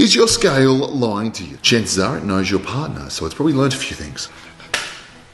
Is your scale lying to you? Chances are it knows your partner, so it's probably learnt a few things.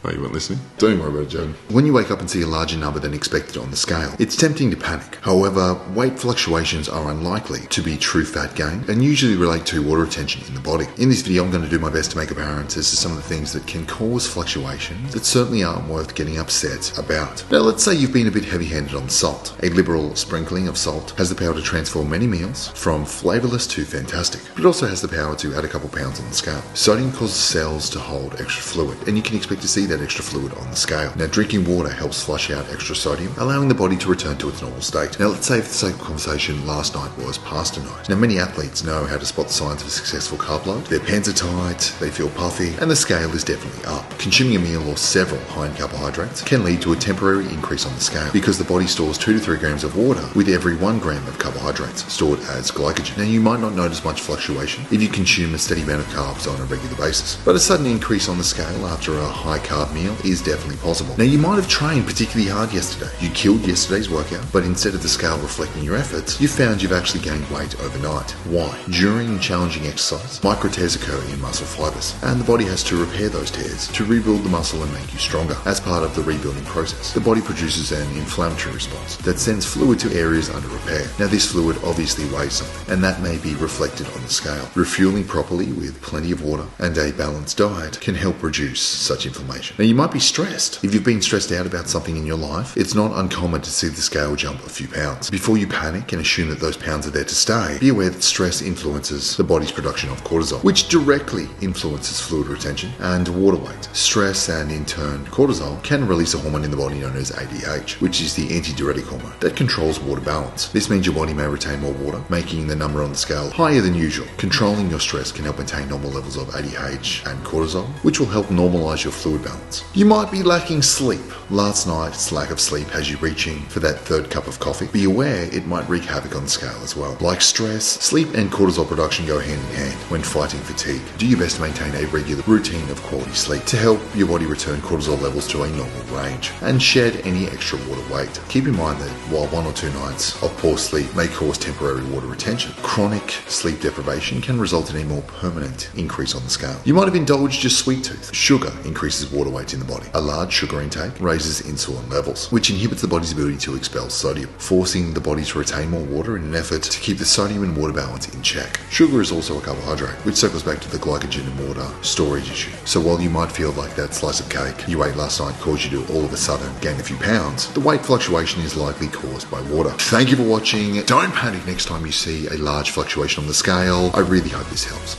Oh, you weren't listening? Don't worry about it, Joe. When you wake up and see a larger number than expected on the scale, it's tempting to panic. However, weight fluctuations are unlikely to be true fat gain and usually relate to water retention in the body. In this video, I'm going to do my best to make apparent as to some of the things that can cause fluctuations that certainly aren't worth getting upset about. Now, let's say you've been a bit heavy-handed on salt. A liberal sprinkling of salt has the power to transform many meals from flavourless to fantastic, but it also has the power to add a couple pounds on the scale. Sodium causes cells to hold extra fluid, and you can expect to see that extra fluid on the scale. Now, drinking water helps flush out extra sodium, allowing the body to return to its normal state. Now, let's say for the sake of conversation, last night was pasta night. Now, many athletes know how to spot the signs of a successful carb load. Their pants are tight, they feel puffy, and the scale is definitely up. Consuming a meal or several high in carbohydrates can lead to a temporary increase on the scale because the body stores 2 to 3 grams of water with every 1 gram of carbohydrates stored as glycogen. Now, you might not notice much fluctuation if you consume a steady amount of carbs on a regular basis, but a sudden increase on the scale after a high carb meal is definitely possible. Now, you might have trained particularly hard yesterday. You killed yesterday's workout, but instead of the scale reflecting your efforts, you found you've actually gained weight overnight. Why? During challenging exercise, micro tears occur in muscle fibers, and the body has to repair those tears to rebuild the muscle and make you stronger. As part of the rebuilding process, the body produces an inflammatory response that sends fluid to areas under repair. Now, this fluid obviously weighs something, and that may be reflected on the scale. Refueling properly with plenty of water and a balanced diet can help reduce such inflammation. Now, you might be stressed. If you've been stressed out about something in your life, it's not uncommon to see the scale jump a few pounds. Before you panic and assume that those pounds are there to stay, be aware that stress influences the body's production of cortisol, which directly influences fluid retention and water weight. Stress and in turn cortisol can release a hormone in the body known as ADH, which is the antidiuretic hormone that controls water balance. This means your body may retain more water, making the number on the scale higher than usual. Controlling your stress can help maintain normal levels of ADH and cortisol, which will help normalize your fluid balance. You might be lacking sleep. Last night's lack of sleep has you reaching for that third cup of coffee. Be aware it might wreak havoc on the scale as well. Like stress, sleep and cortisol production go hand in hand when fighting fatigue. Do your best to maintain a regular routine of quality sleep to help your body return cortisol levels to a normal range and shed any extra water weight. Keep in mind that while 1 or 2 nights of poor sleep may cause temporary water retention, chronic sleep deprivation can result in a more permanent increase on the scale. You might have indulged your sweet tooth. Sugar increases water weight in the body. A large sugar intake raises insulin levels, which inhibits the body's ability to expel sodium, forcing the body to retain more water in an effort to keep the sodium and water balance in check. Sugar is also a carbohydrate, which circles back to the glycogen and water storage issue. So while you might feel like that slice of cake you ate last night caused you to all of a sudden gain a few pounds, the weight fluctuation is likely caused by water. Thank you for watching. Don't panic next time you see a large fluctuation on the scale. I really hope this helps.